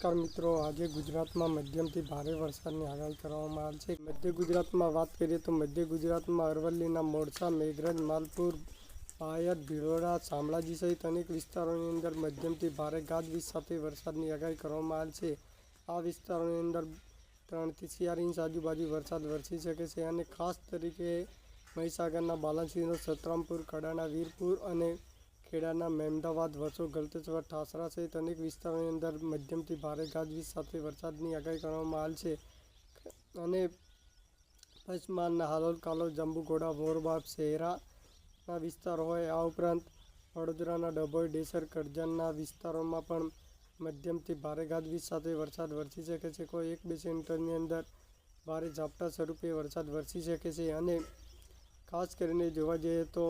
નમસ્કાર મિત્રો, આજે ગુજરાતમાં મધ્યમથી ભારે વરસાદની આગાહી કરવામાં આવી છે। મધ્ય ગુજરાતમાં વાત કરીએ તો મધ્ય ગુજરાતમાં અરવલ્લીના મોડાસા, મેઘરજ, માલપુર, બાયડ, ભિલોડા, શામળાજી સહિત અનેક વિસ્તારોની અંદર મધ્યમથી ભારે ગાજવીજ સાથે વરસાદની આગાહી કરવામાં આવી છે। આ વિસ્તારોની અંદર 3 થી 4 ઇંચ આજુબાજુ વરસાદ વરસી શકે છે અને ખાસ તરીકે મહીસાગરના બાલાસિનોર, સતરામપુર, કડાના વીરપુર અને ખેડાના મહેમદાવાદ, વસો, ગલતેશ્વર, ઠાસરા સહિત અનેક વિસ્તારોની અંદર મધ્યમથી ભારે ગાજવીજ સાથે વરસાદની આગાહી કરવામાં આવી છે અને પંચમહાલના હાલોલ, કાલોલ, જાંબુઘોડા, મોરબા, શહેરાના વિસ્તાર હોય, આ ઉપરાંત વડોદરાના ડભોઈ, ડેસર, કરજણના વિસ્તારોમાં પણ મધ્યમથી ભારે ગાજવીજ સાથે વરસાદ વરસી શકે છે। કોઈ 1-2 સેન્ટીમીટરની અંદર ભારે ઝાપટા સ્વરૂપે વરસાદ વરસી શકે છે અને ખાસ કરીને જોવા જઈએ તો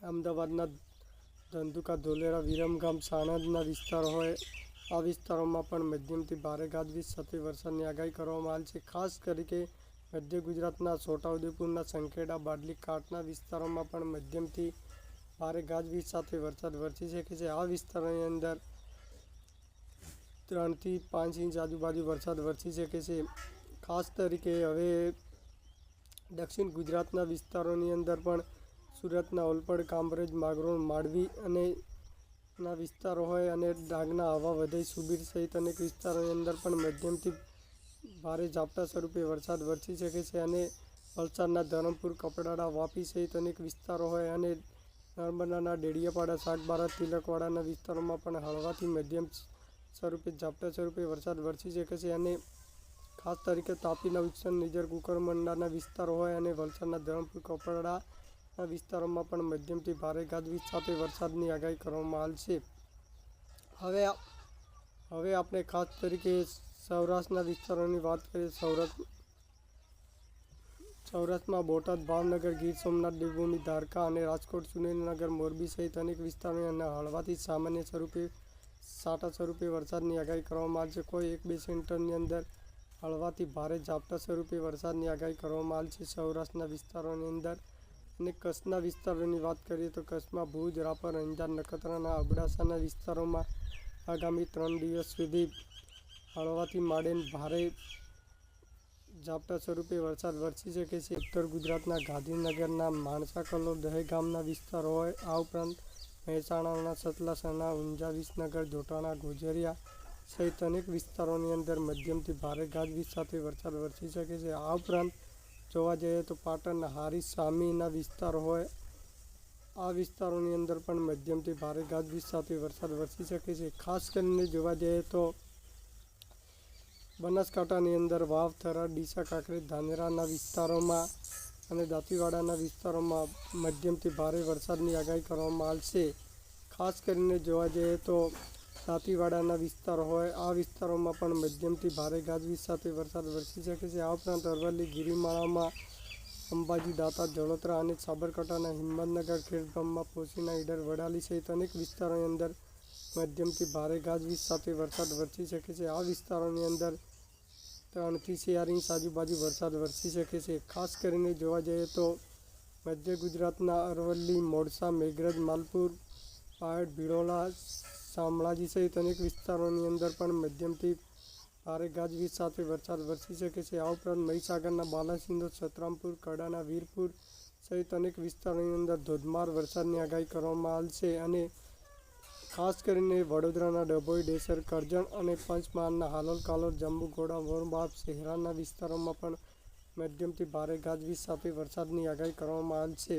અમદાવાદના ધંધુકા, ધોલેરા, વિરમગામ, સાણંદના વિસ્તારો હોય, આ વિસ્તારોમાં પણ મધ્યમથી ભારે ગાજવીજ સાથે વરસાદની આગાહી કરવામાં આવી છે। ખાસ કરીને મધ્ય ગુજરાતના છોટાઉદેપુરના સંખેડા, બાડલી, કાંઠના વિસ્તારોમાં પણ મધ્યમથી ભારે ગાજવીજ સાથે વરસાદ વરસી શકે છે। આ વિસ્તારોની અંદર 3 થી 5 ઇંચ આજુબાજુ વરસાદ વરસી શકે છે। ખાસ તરીકે હવે દક્ષિણ ગુજરાતના વિસ્તારોની અંદર પણ સુરતના ઓલપાડ, કામરેજ, માગરોળ, માંડવી અને ના વિસ્તારો હોય અને ડાંગના આહવા, વઘઈ, સુબીર સહિત અનેક વિસ્તારોની અંદર પણ મધ્યમથી ભારે ઝાપટા સ્વરૂપે વરસાદ વરસી શકે છે અને વલસાડના ધરમપુર, કપરાડા, વાપી સહિત અનેક વિસ્તારો હોય અને નર્મદાના ડેડિયાપાડા, સાગબારા, તિલકવાડાના વિસ્તારોમાં પણ હળવાથી મધ્યમ સ્વરૂપે ઝાપટા સ્વરૂપે વરસાદ વરસી શકે છે અને ખાસ તરીકે તાપીના ઉત્સન, નિઝર, કુકરમંડાના વિસ્તારો હોય અને વલસાડના ધરમપુર, કપરાડાના વિસ્તારોમાં પણ મધ્યમથી ભારે ગાજવીજ સાથે વરસાદની આગાહી કરવામાં આવી છે। હવે આપણે ખાસ તરીકે સૌરાષ્ટ્રના વિસ્તારોની વાત કરીએ। સૌરાષ્ટ્રમાં બોટાદ, ભાવનગર, ગીર સોમનાથ, દેવભૂમિ દ્વારકા અને રાજકોટ, સુરેન્દ્રનગર, મોરબી સહિત અનેક વિસ્તારોની અંદર હળવાથી સામાન્ય સ્વરૂપે છાંટા સ્વરૂપે વરસાદની આગાહી કરવામાં આવી છે। કોઈ 1-2 સેન્ટીમીટરની અંદર હળવાથી ભારે ઝાપટા સ્વરૂપે વરસાદની આગાહી કરવામાં આવી છે સૌરાષ્ટ્રના વિસ્તારોની અંદર। અને કચ્છના વિસ્તારોની વાત કરીએ તો કચ્છમાં ભુજ, રાપર, અંજાર, નખત્રાણા, અબડાસાના વિસ્તારોમાં આગામી 3 દિવસ સુધી હળવાથી માંડીને ભારે ઝાપટા સ્વરૂપે વરસાદ વરસી શકે છે। ઉત્તર ગુજરાતના ગાંધીનગરના માણસા, કલોલ, દહેગામના વિસ્તારો હોય, આ ઉપરાંત મહેસાણાના સતલાસણા, ઊંઝા, વિસનગર, જોટાણા, ગોઝરિયા સહિત અનેક વિસ્તારોની અંદર મધ્યમથી ભારે ગાજવીજ સાથે વરસાદ વરસી શકે છે। આ ઉપરાંત જોવા જઈએ તો પાટણના હારીજ, સામીના વિસ્તારો હોય, આ વિસ્તારોની અંદર પણ મધ્યમથી ભારે ગાજવીજ સાથે વરસાદ વરસી શકે છે। ખાસ કરીને જોવા જઈએ તો બનાસકાંઠાની અંદર વાવ, થરાદ, ડીસા, કાંકરેજ, ધાનેરાના વિસ્તારોમાં અને દાંતીવાડાના વિસ્તારોમાં મધ્યમથી ભારે વરસાદની આગાહી કરવામાં આવી છે। ખાસ કરીને જોવા જઈએ તો દાંતીવાડાના વિસ્તારો હોય, આ વિસ્તારોમાં પણ મધ્યમથી ભારે ગાજવીજ સાથે વરસાદ વરસી શકે છે। આ ઉપરાંત અરવલ્લી, ગિરિમાળામાં, અંબાજી, દાંતા, જળોતરા અને સાબરકાંઠાના હિંમતનગર, ખેડબ્રહ્મા, પોશીના, ઈડર, વડાલી સહિત અનેક વિસ્તારોની અંદર મધ્યમથી ભારે ગાજવીજ સાથે વરસાદ વરસી શકે છે। આ વિસ્તારોની અંદર 3 થી 4 ઇંચ આજુબાજુ વરસાદ વરસી શકે છે। ખાસ કરીને જોવા જઈએ તો મધ્ય ગુજરાતના અરવલ્લી, મોડાસા, મેઘરજ, માલપુર, બાયડ, ભિલોડા, શામળાજી સહિત અનેક વિસ્તારોની અંદર પણ મધ્યમથી ભારે ગાજવીજ સાથે વરસાદ વરસી શકે છે। આ ઉપરાંત મહીસાગરના બાલાસિનોર, સતરામપુર, કડાના વીરપુર સહિત અનેક વિસ્તારોની અંદર ધોધમાર વરસાદની આગાહી કરવામાં આવી છે અને ખાસ કરીને વડોદરાના ડભોઈ, ડેસર, કરજણ અને પંચમહાલના હાલોલ, કાલોલ, જાંબુઘોડા, મોરબા, શહેરાના વિસ્તારોમાં પણ મધ્યમથી ભારે ગાજવીજ સાથે વરસાદની આગાહી કરવામાં આવી છે।